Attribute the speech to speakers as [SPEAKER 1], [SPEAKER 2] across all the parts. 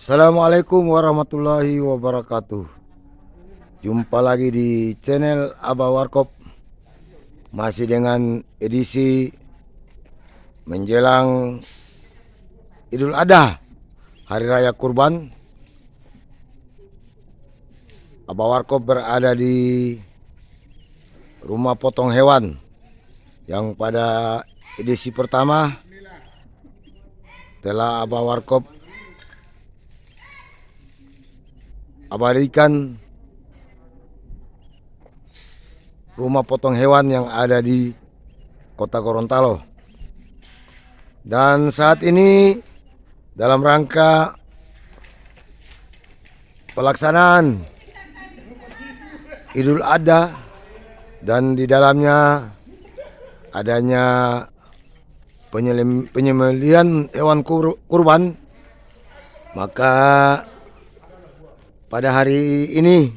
[SPEAKER 1] Assalamualaikum warahmatullahi wabarakatuh. Jumpa lagi di channel Abah Warkop. Masih dengan edisi menjelang Idul Adha, Hari Raya Kurban. Abah Warkop berada di rumah potong hewan yang pada edisi pertama telah Abah Warkop abadikan rumah potong hewan yang ada di Kota Gorontalo. Dan saat ini dalam rangka pelaksanaan Idul Adha dan di dalamnya adanya penyembelihan hewan kurban, maka pada hari ini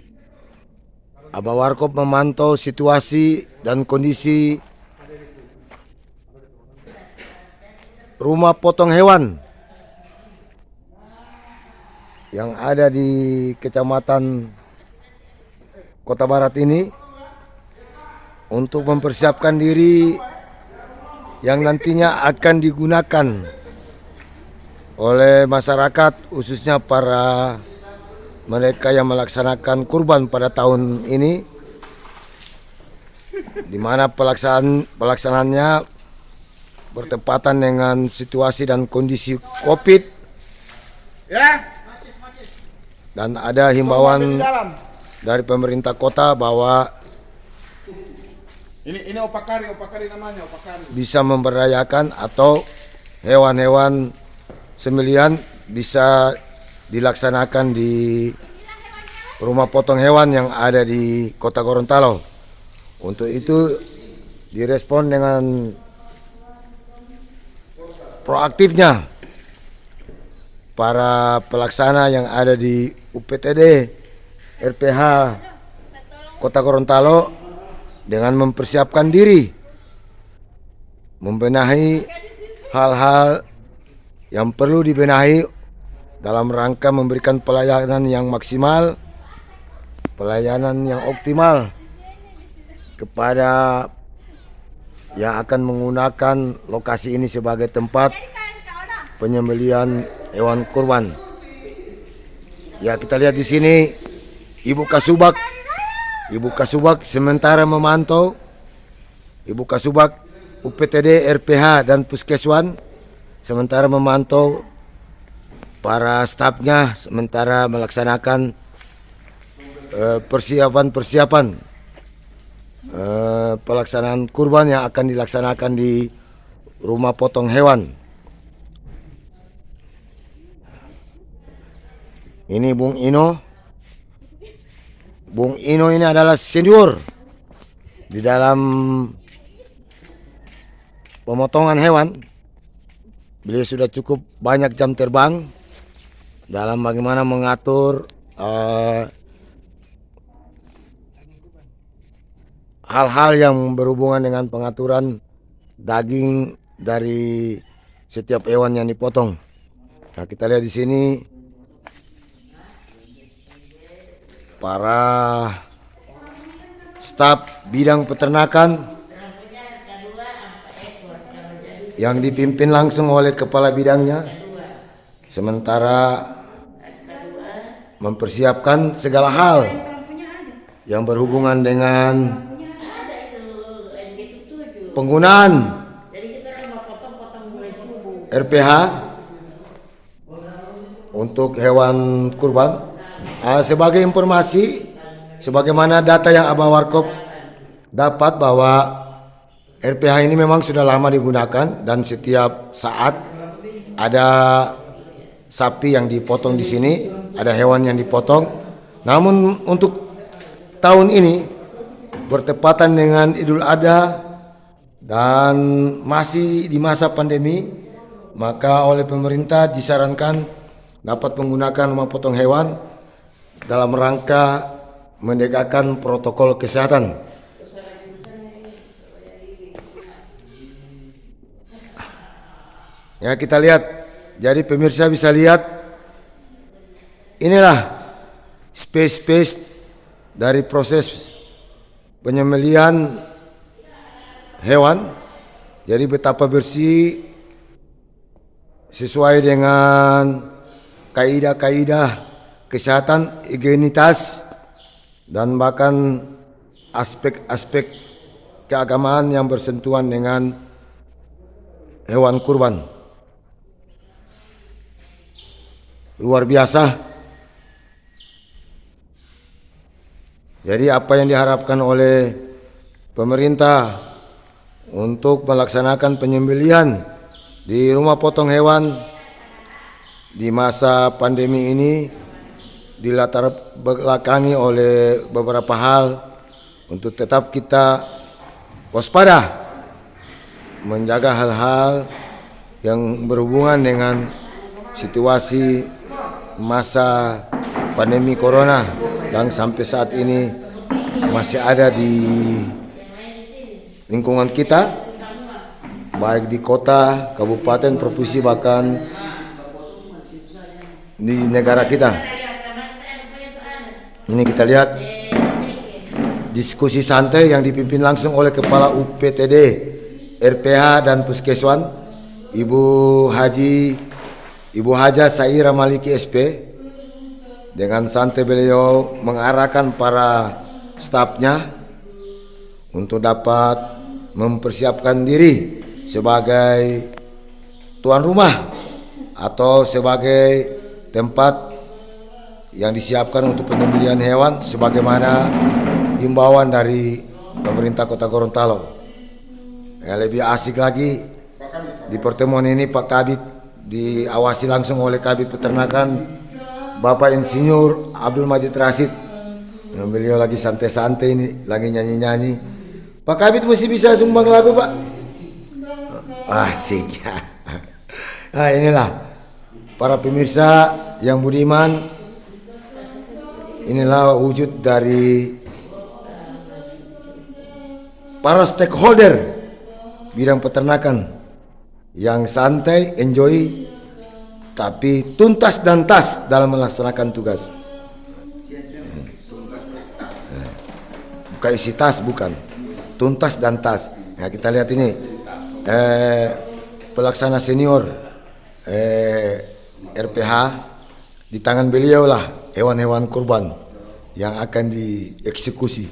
[SPEAKER 1] Abah Warkop memantau situasi dan kondisi rumah potong hewan yang ada di Kecamatan Kota Barat ini untuk mempersiapkan diri yang nantinya akan digunakan oleh masyarakat, khususnya para mereka yang melaksanakan kurban pada tahun ini, di mana pelaksanaannya bertepatan dengan situasi dan kondisi COVID, dan ada himbauan dari pemerintah kota bahwa
[SPEAKER 2] ini opakari namanya, opakari.
[SPEAKER 1] Bisa memberdayakan atau hewan-hewan sembelihan bisa dilaksanakan di rumah potong hewan yang ada di Kota Gorontalo. Untuk itu direspon dengan proaktifnya para pelaksana yang ada di UPTD RPH Kota Gorontalo dengan mempersiapkan diri, membenahi hal-hal yang perlu dibenahi dalam rangka memberikan pelayanan yang maksimal, pelayanan yang optimal kepada yang akan menggunakan lokasi ini sebagai tempat penyembelihan hewan kurban. Ya, kita lihat di sini Ibu Kasubag sementara memantau, Ibu Kasubag UPTD, RPH dan Puskeswan sementara memantau para stafnya sementara melaksanakan persiapan pelaksanaan kurban yang akan dilaksanakan di rumah potong hewan. Ini Bung Ino. Bung Ino ini adalah senior di dalam pemotongan hewan. Beliau sudah cukup banyak jam terbang dalam bagaimana mengatur hal-hal yang berhubungan dengan pengaturan daging dari setiap hewan yang dipotong. Nah, kita lihat di sini para staf bidang peternakan yang dipimpin langsung oleh kepala bidangnya, sementara mempersiapkan segala hal yang berhubungan dengan penggunaan RPH untuk hewan kurban. Sebagai informasi, sebagaimana data yang Abah Warkop dapat bahwa RPH ini memang sudah lama digunakan dan setiap saat ada sapi yang dipotong di sini, ada hewan yang dipotong. Namun untuk tahun ini bertepatan dengan Idul Adha dan masih di masa pandemi, maka oleh pemerintah disarankan dapat menggunakan rumah potong hewan dalam rangka menegakkan protokol kesehatan. Ya, kita lihat. Jadi pemirsa bisa lihat inilah space dari proses penyembelihan hewan. Jadi betapa bersih sesuai dengan kaidah-kaidah kesehatan, higienitas, dan bahkan aspek-aspek keagamaan yang bersentuhan dengan hewan kurban. Luar biasa. Jadi apa yang diharapkan oleh pemerintah untuk melaksanakan penyembelihan di rumah potong hewan di masa pandemi ini dilatar belakangi oleh beberapa hal untuk tetap kita waspada menjaga hal-hal yang berhubungan dengan situasi masa pandemi corona yang sampai saat ini masih ada di lingkungan kita, baik di kota, kabupaten, provinsi, bahkan di negara kita. Ini kita lihat diskusi santai yang dipimpin langsung oleh Kepala UPTD, RPH dan Puskeswan, Ibu Haja Saira Maliki SP. Dengan santai beliau mengarahkan para stafnya untuk dapat mempersiapkan diri sebagai tuan rumah atau sebagai tempat yang disiapkan untuk penyembelihan hewan sebagaimana himbauan dari pemerintah Kota Gorontalo. Yang lebih asik lagi di pertemuan ini Pak Kabid diawasi langsung oleh Kabid Peternakan Bapak Insinyur Abdul Majid Rasid. Beliau lagi santai-santai ini, lagi nyanyi-nyanyi. Pak Kabid mesti bisa sumbang lagu, Pak. Asik ya. Nah, inilah para pemirsa yang budiman. Inilah wujud dari para stakeholder bidang peternakan yang santai, enjoy, tapi tuntas dan tas dalam melaksanakan tugas. Bukan isi tas, bukan. Tuntas dan tas. Nah, kita lihat ini pelaksana senior RPH, di tangan beliau lah hewan-hewan kurban yang akan dieksekusi.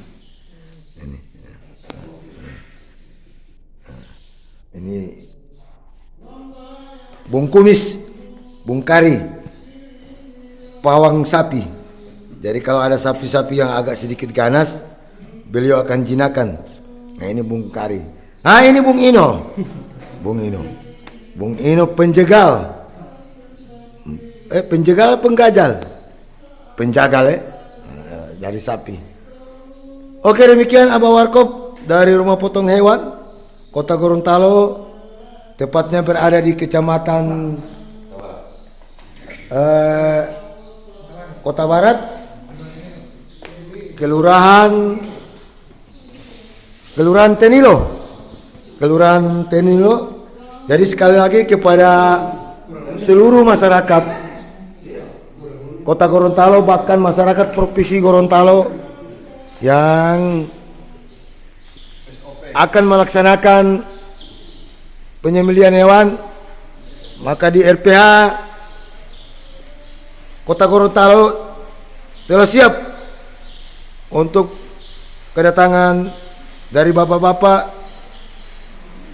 [SPEAKER 1] Ini bung kumis, bung kari, pawang sapi. Jadi kalau ada sapi-sapi yang agak sedikit ganas, beliau akan jinakan. Nah, ini bung kari. Nah, ini bung Ino. Bung Ino penjegal. Penjegal penggajal. Penjagal dari sapi. Oke, demikian Abah Warkop dari Rumah Potong Hewan Kota Gorontalo, tepatnya berada di Kecamatan Kota Barat, Kelurahan Tenilo. Jadi sekali lagi kepada seluruh masyarakat Kota Gorontalo, bahkan masyarakat Provinsi Gorontalo yang akan melaksanakan penyembelihan hewan, maka di RPH Kota Gorontalo telah siap untuk kedatangan dari bapak-bapak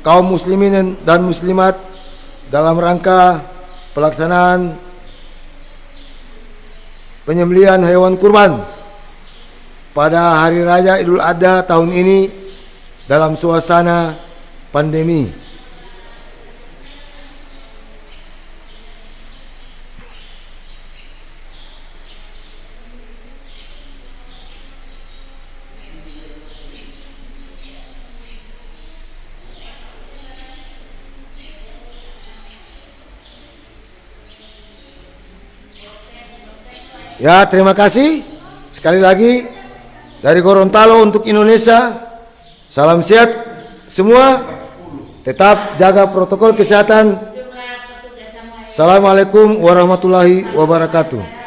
[SPEAKER 1] kaum muslimin dan muslimat dalam rangka pelaksanaan penyembelihan hewan kurban pada hari raya Idul Adha tahun ini dalam suasana pandemi. Ya, terima kasih sekali lagi dari Gorontalo untuk Indonesia. Salam sehat semua, tetap jaga protokol kesehatan. Assalamualaikum warahmatullahi wabarakatuh.